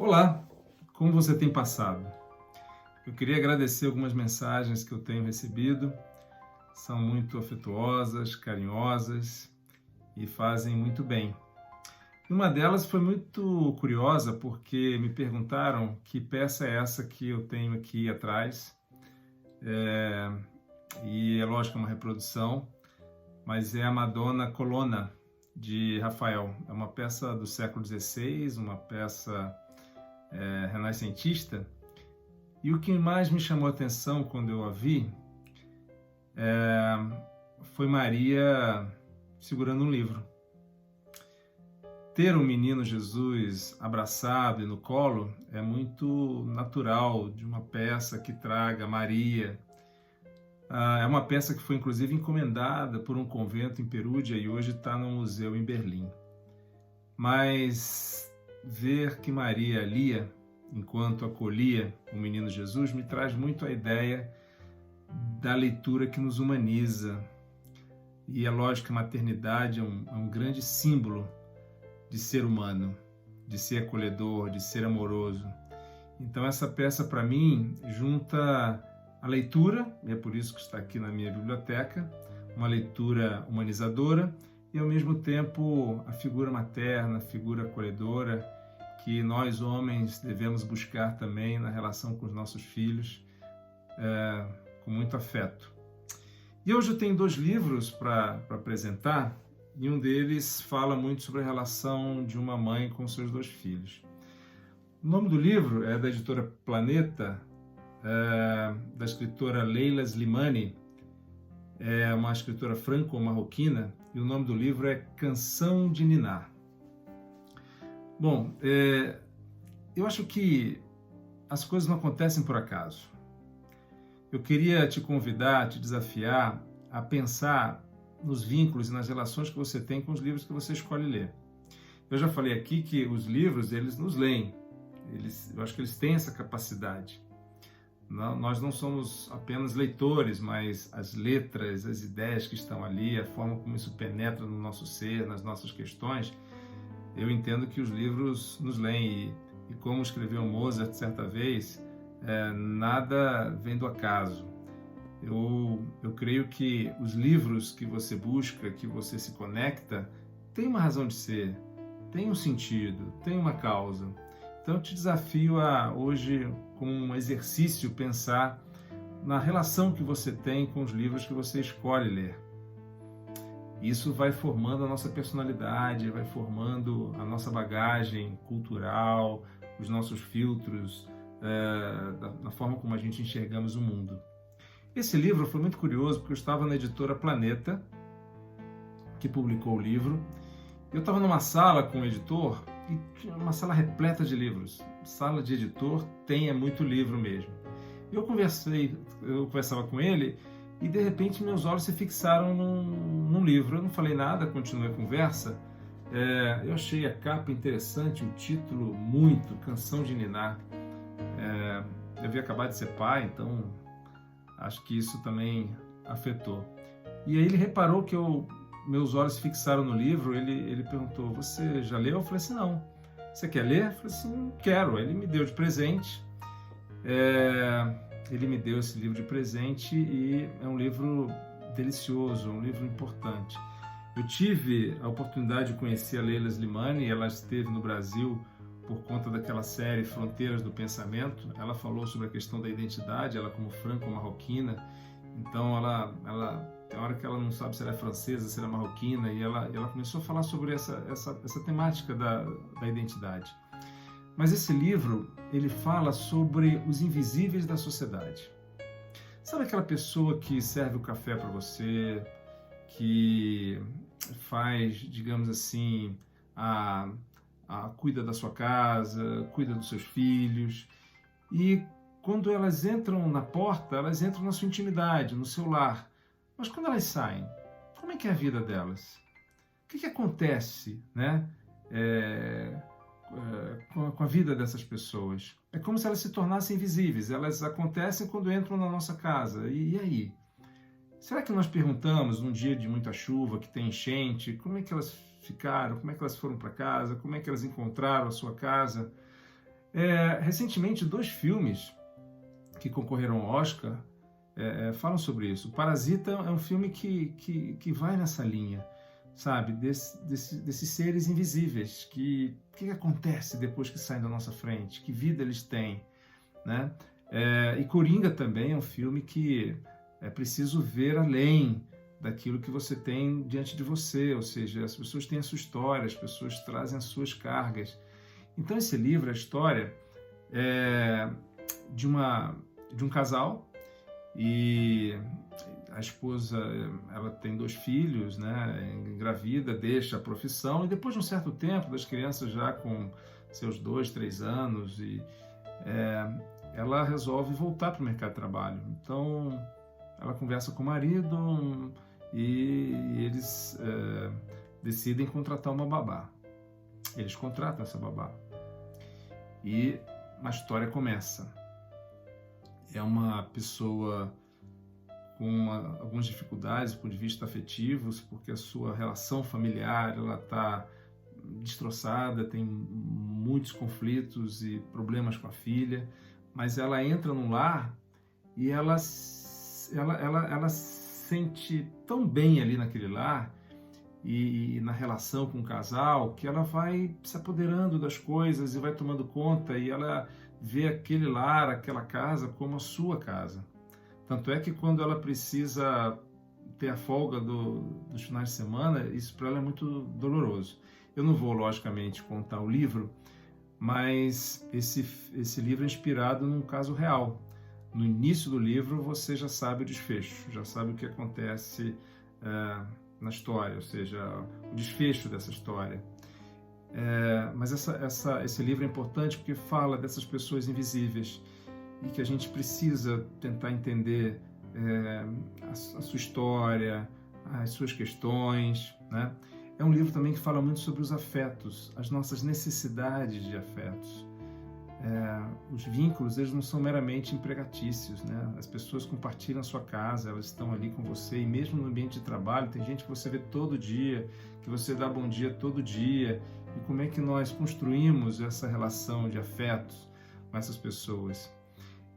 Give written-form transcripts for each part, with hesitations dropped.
Olá, como você tem passado? Eu queria agradecer algumas mensagens que eu tenho recebido. São muito afetuosas, carinhosas e fazem muito bem. Uma delas foi muito curiosa porque me perguntaram que peça é essa que eu tenho aqui atrás. E é lógico, é uma reprodução, mas é a Madonna Colonna, de Rafael. É uma peça do século XVI, uma peça renascentista. E o que mais me chamou a atenção quando eu a vi foi Maria segurando um livro. Ter o menino Jesus abraçado e no colo é muito natural de uma peça que traga Maria. É uma peça que foi inclusive encomendada por um convento em Perúdia e hoje está no museu em Berlim. Mas ver que Maria lia enquanto acolhia o menino Jesus me traz muito a ideia da leitura que nos humaniza. E é lógico que a maternidade é um grande símbolo de ser humano, de ser acolhedor, de ser amoroso. Então essa peça, para mim, junta a leitura, e é por isso que está aqui na minha biblioteca, uma leitura humanizadora, e ao mesmo tempo a figura materna, a figura acolhedora, que nós homens devemos buscar também na relação com os nossos filhos, com muito afeto. E hoje eu tenho 2 livros para apresentar, e um deles fala muito sobre a relação de uma mãe com seus 2 filhos. O nome do livro é da editora Planeta, da escritora Leila Slimani, é uma escritora franco-marroquina, e o nome do livro é Canção de Ninar. Bom, eu acho que as coisas não acontecem por acaso. Eu queria te convidar, te desafiar a pensar nos vínculos e nas relações que você tem com os livros que você escolhe ler. Eu já falei aqui que os livros, eles nos leem. Eu acho que eles têm essa capacidade. Nós não somos apenas leitores, mas as letras, as ideias que estão ali, a forma como isso penetra no nosso ser, nas nossas questões, eu entendo que os livros nos leem. E como escreveu Mozart certa vez, nada vem do acaso. Eu creio que os livros que você busca, que você se conecta, têm uma razão de ser, têm um sentido, têm uma causa. Então eu te desafio a hoje, como um exercício, pensar na relação que você tem com os livros que você escolhe ler. Isso vai formando a nossa personalidade, vai formando a nossa bagagem cultural, os nossos filtros, da forma como a gente enxergamos o mundo. Esse livro foi muito curioso porque eu estava na editora Planeta, que publicou o livro. Eu estava numa sala com o editor, e tinha uma sala repleta de livros. Sala de editor tem muito livro mesmo. Eu conversava com ele e de repente meus olhos se fixaram num livro. Eu não falei nada, continuei a conversa. Eu achei a capa interessante, o título muito, Canção de Ninar. Eu havia acabado de ser pai, então acho que isso também afetou. E aí ele reparou que meus olhos se fixaram no livro. Ele perguntou, você já leu? Eu falei assim, não. Você quer ler? Eu falei assim, quero. Ele me deu de presente. Ele me deu esse livro de presente e é um livro delicioso, um livro importante. Eu tive a oportunidade de conhecer a Leila Slimani. Ela esteve no Brasil por conta daquela série Fronteiras do Pensamento. Ela falou sobre a questão da identidade, ela como franco-marroquina. Então ela tem hora que ela não sabe se ela é francesa, se ela é marroquina, e ela começou a falar sobre essa temática da identidade. Mas esse livro, ele fala sobre os invisíveis da sociedade. Sabe aquela pessoa que serve o café para você, que faz, digamos assim, cuida da sua casa, cuida dos seus filhos, e quando elas entram na porta, elas entram na sua intimidade, no seu lar. Mas quando elas saem, como é que é a vida delas? O que acontece, né? Com a vida dessas pessoas? É como se elas se tornassem invisíveis. Elas acontecem quando entram na nossa casa. E aí? Será que nós perguntamos, num dia de muita chuva, que tem enchente, como é que elas ficaram? Como é que elas foram para casa? Como é que elas encontraram a sua casa? Recentemente, 2 filmes que concorreram ao Oscar falam sobre isso. O Parasita é um filme que vai nessa linha, sabe? Desses seres invisíveis. Que acontece depois que saem da nossa frente? Que vida eles têm, né? E Coringa também é um filme que é preciso ver além daquilo que você tem diante de você, ou seja, as pessoas têm a sua história, as pessoas trazem as suas cargas. Então esse livro, a história de um casal, e a esposa, ela tem 2 filhos, né, engravida, deixa a profissão, e depois de um certo tempo, das crianças já com seus 2, 3 anos, ela resolve voltar para o mercado de trabalho. Então ela conversa com o marido e eles decidem contratar uma babá. Eles contratam essa babá. E a história começa. É uma pessoa com algumas dificuldades do ponto de vista afetivos, porque a sua relação familiar está destroçada, tem muitos conflitos e problemas com a filha, mas ela entra num lar e ela sente tão bem ali naquele lar e na relação com o casal, que ela vai se apoderando das coisas e vai tomando conta, e ela vê aquele lar, aquela casa como a sua casa. Tanto é que quando ela precisa ter a folga dos finais de semana, isso para ela é muito doloroso. Eu não vou, logicamente, contar o livro, mas esse livro é inspirado num caso real. No início do livro você já sabe o desfecho, já sabe o que acontece na história, ou seja, o desfecho dessa história. Mas esse livro é importante porque fala dessas pessoas invisíveis e que a gente precisa tentar entender a sua história, as suas questões, né? É um livro também que fala muito sobre os afetos, as nossas necessidades de afetos. Os vínculos, eles não são meramente empregatícios, né? As pessoas compartilham a sua casa, elas estão ali com você, e mesmo no ambiente de trabalho, tem gente que você vê todo dia, que você dá bom dia todo dia. E como é que nós construímos essa relação de afetos com essas pessoas?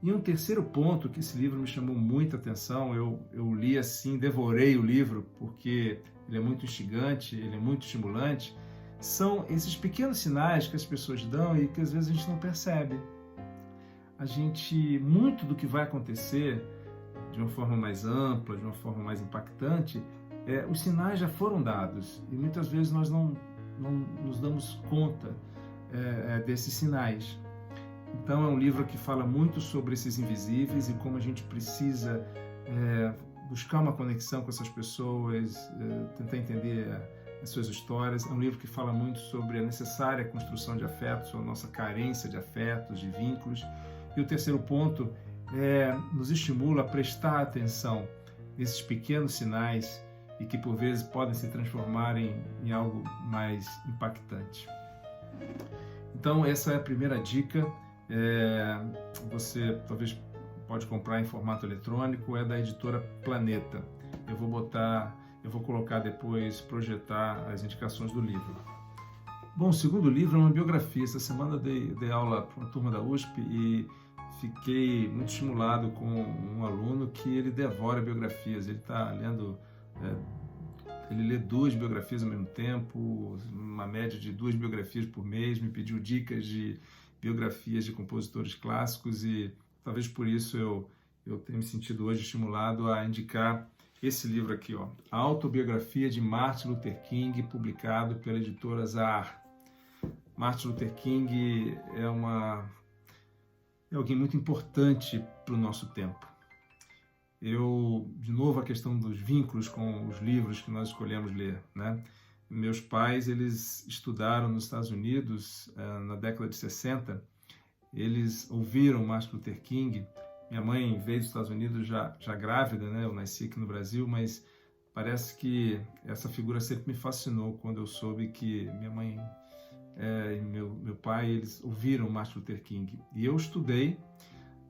E um terceiro ponto que esse livro me chamou muita atenção, eu li assim, devorei o livro, porque ele é muito instigante, ele é muito estimulante, são esses pequenos sinais que as pessoas dão e que às vezes a gente não percebe. Muito do que vai acontecer de uma forma mais ampla, de uma forma mais impactante, os sinais já foram dados e muitas vezes nós não nos damos conta desses sinais. Então é um livro que fala muito sobre esses invisíveis e como a gente precisa buscar uma conexão com essas pessoas, tentar entender as suas histórias. É um livro que fala muito sobre a necessária construção de afetos, a nossa carência de afetos, de vínculos. E o terceiro ponto nos estimula a prestar atenção nesses pequenos sinais e que por vezes podem se transformar em algo mais impactante. Então essa é a primeira dica. Você talvez pode comprar em formato eletrônico, é da editora Planeta. Eu vou colocar depois, projetar as indicações do livro. Bom, o segundo livro é uma biografia. Essa semana eu dei aula para uma turma da USP e fiquei muito estimulado com um aluno que ele devora biografias. Ele está lendo, ele lê 2 biografias ao mesmo tempo, uma média de 2 biografias por mês, me pediu dicas de biografias de compositores clássicos e talvez por isso eu tenha me sentido hoje estimulado a indicar esse livro aqui, ó, A Autobiografia de Martin Luther King, publicado pela editora Zahar. Martin Luther King é alguém muito importante para o nosso tempo. De novo, a questão dos vínculos com os livros que nós escolhemos ler, né? Meus pais, eles estudaram nos Estados Unidos na década de 60, eles ouviram Martin Luther King. Minha mãe veio dos Estados Unidos já grávida, né? Eu nasci aqui no Brasil, mas parece que essa figura sempre me fascinou quando eu soube que minha mãe e meu pai, eles ouviram Martin Luther King. E eu estudei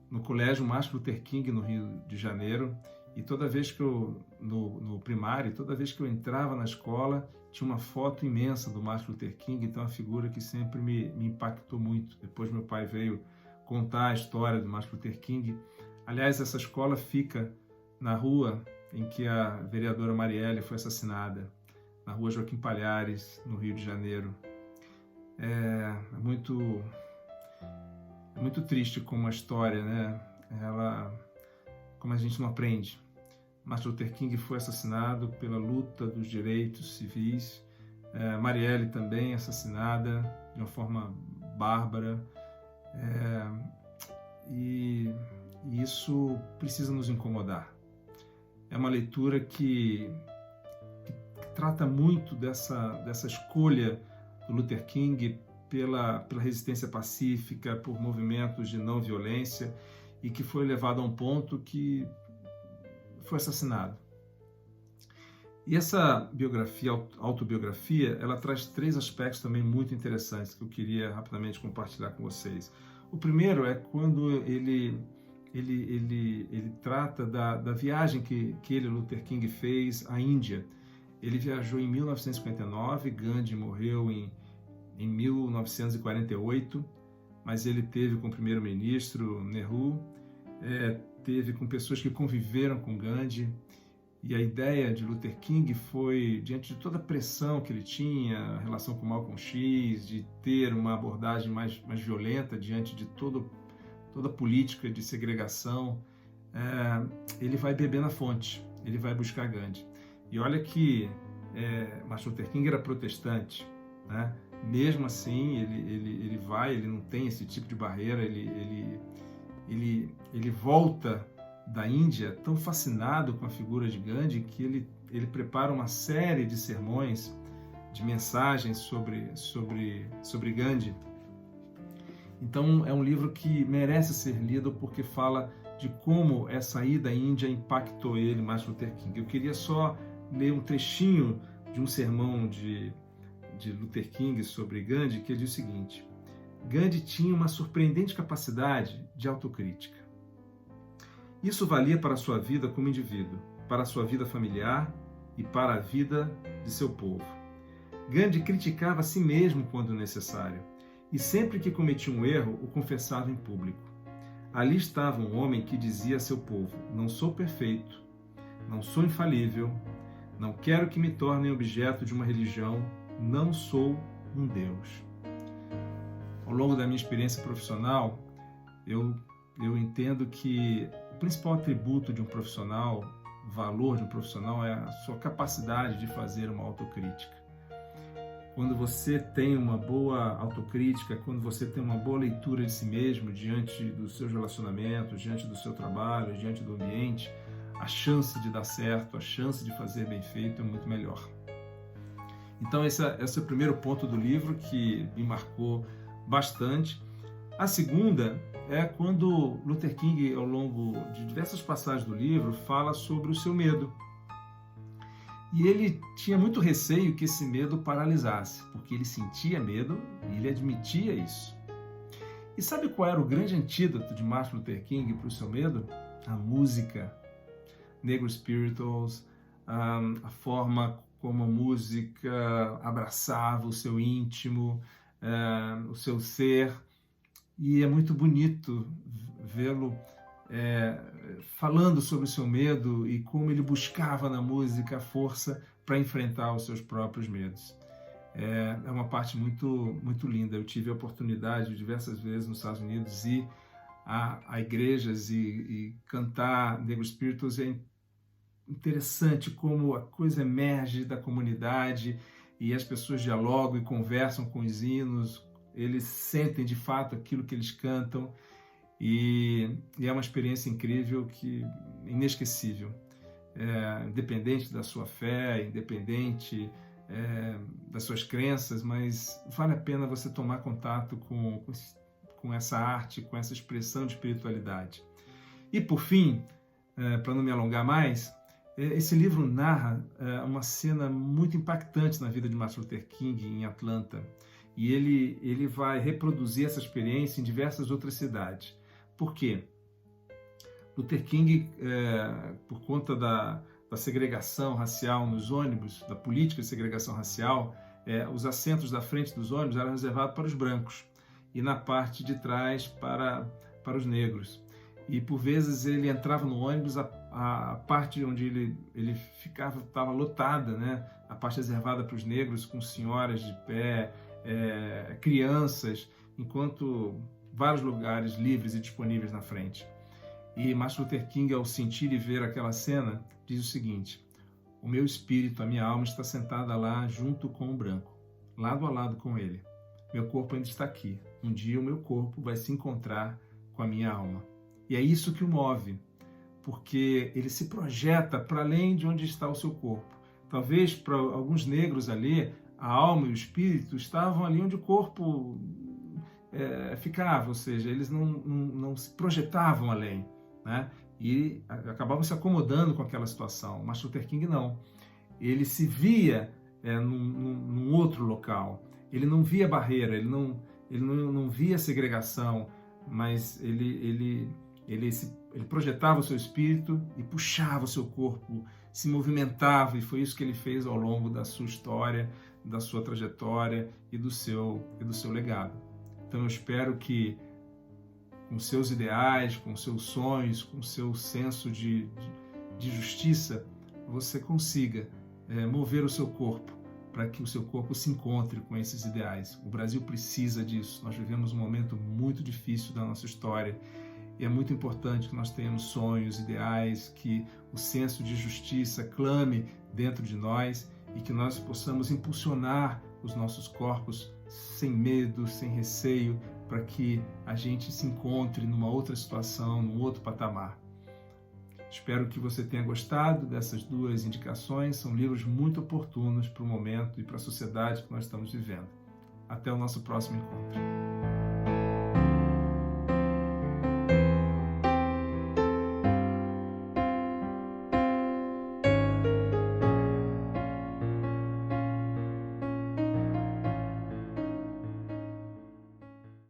no colégio Martin Luther King, no Rio de Janeiro, e toda vez que no primário, toda vez que eu entrava na escola, tinha uma foto imensa do Martin Luther King, então é uma figura que sempre me impactou muito. Depois meu pai veio contar a história do Martin Luther King. Aliás, essa escola fica na rua em que a vereadora Marielle foi assassinada, na rua Joaquim Palhares, no Rio de Janeiro. É muito triste como a história, né? Como a gente não aprende. Martin Luther King foi assassinado pela luta dos direitos civis. Marielle também assassinada de uma forma bárbara. E isso precisa nos incomodar. É uma leitura que trata muito dessa escolha do Luther King pela resistência pacífica, por movimentos de não violência, e que foi levado a um ponto que foi assassinado. E essa autobiografia, ela traz 3 aspectos também muito interessantes que eu queria rapidamente compartilhar com vocês. O primeiro é quando ele trata da viagem que ele, Luther King, fez à Índia. Ele viajou em 1959, Gandhi morreu em 1948, mas ele teve com o primeiro-ministro Nehru, teve com pessoas que conviveram com Gandhi, e a ideia de Luther King foi, diante de toda a pressão que ele tinha, a relação com Malcolm X, de ter uma abordagem mais violenta diante de toda a política de segregação, ele vai beber na fonte, ele vai buscar Gandhi. E olha que Martin Luther King era protestante, né? Mesmo assim, ele não tem esse tipo de barreira, ele volta da Índia tão fascinado com a figura de Gandhi que ele prepara uma série de sermões, de mensagens sobre Gandhi. Então é um livro que merece ser lido porque fala de como essa ida à Índia impactou ele, Martin Luther King. Eu queria só ler um trechinho de um sermão de Luther King sobre Gandhi, que diz o seguinte: Gandhi tinha uma surpreendente capacidade de autocrítica. Isso valia para a sua vida como indivíduo, para a sua vida familiar e para a vida de seu povo. Gandhi criticava a si mesmo quando necessário, e sempre que cometia um erro, o confessava em público. Ali estava um homem que dizia a seu povo: não sou perfeito, não sou infalível, não quero que me tornem objeto de uma religião, não sou um Deus. Ao longo da minha experiência profissional, eu entendo que o principal atributo de um profissional, o valor de um profissional, é a sua capacidade de fazer uma autocrítica. Quando você tem uma boa autocrítica, quando você tem uma boa leitura de si mesmo diante dos seus relacionamentos, diante do seu trabalho, diante do ambiente, a chance de dar certo, a chance de fazer bem feito é muito melhor. Então esse é o primeiro ponto do livro que me marcou bastante. A segunda é quando Luther King, ao longo de diversas passagens do livro, fala sobre o seu medo. E ele tinha muito receio que esse medo paralisasse, porque ele sentia medo e ele admitia isso. E sabe qual era o grande antídoto de Martin Luther King para o seu medo? A música. Negro Spirituals, a forma como a música abraçava o seu íntimo, o seu ser. E é muito bonito vê-lo falando sobre o seu medo e como ele buscava na música a força para enfrentar os seus próprios medos. É uma parte muito, muito linda. Eu tive a oportunidade diversas vezes nos Estados Unidos de ir a igrejas e cantar Negro Spirituals. É interessante como a coisa emerge da comunidade e as pessoas dialogam e conversam com os hinos. Eles sentem de fato aquilo que eles cantam e é uma experiência incrível, inesquecível. Independente da sua fé, independente das suas crenças, mas vale a pena você tomar contato com essa arte, com essa expressão de espiritualidade. E por fim, para não me alongar mais, esse livro narra uma cena muito impactante na vida de Martin Luther King em Atlanta. E ele vai reproduzir essa experiência em diversas outras cidades. Por quê? Luther King, por conta da da segregação racial nos ônibus, da política de segregação racial, os assentos da frente dos ônibus eram reservados para os brancos e na parte de trás para os negros. E por vezes ele entrava no ônibus, a parte onde ele ficava estava lotada, né? A parte reservada para os negros, com senhoras de pé, crianças, enquanto vários lugares livres e disponíveis na frente. E Martin Luther King, ao sentir e ver aquela cena, diz o seguinte: o meu espírito, a minha alma está sentada lá junto com o branco, lado a lado com ele. Meu corpo ainda está aqui. Um dia o meu corpo vai se encontrar com a minha alma. E é isso que o move, porque ele se projeta para além de onde está o seu corpo. Talvez para alguns negros ali, a alma e o espírito estavam ali onde o corpo ficava, ou seja, eles não se projetavam além, né? E acabavam se acomodando com aquela situação. Martin Luther King não. Ele se via num outro local. Ele não via barreira, ele não via segregação, mas ele projetava o seu espírito e puxava o seu corpo, se movimentava, e foi isso que ele fez ao longo da sua história, da sua trajetória e do seu legado. Então eu espero que com seus ideais, com seus sonhos, com seu senso de justiça, você consiga mover o seu corpo para que o seu corpo se encontre com esses ideais. O Brasil precisa disso. Nós vivemos um momento muito difícil da nossa história e é muito importante que nós tenhamos sonhos, ideais, que o senso de justiça clame dentro de nós e que nós possamos impulsionar os nossos corpos sem medo, sem receio, para que a gente se encontre numa outra situação, num outro patamar. Espero que você tenha gostado dessas duas indicações. São livros muito oportunos para o momento e para a sociedade que nós estamos vivendo. Até o nosso próximo encontro.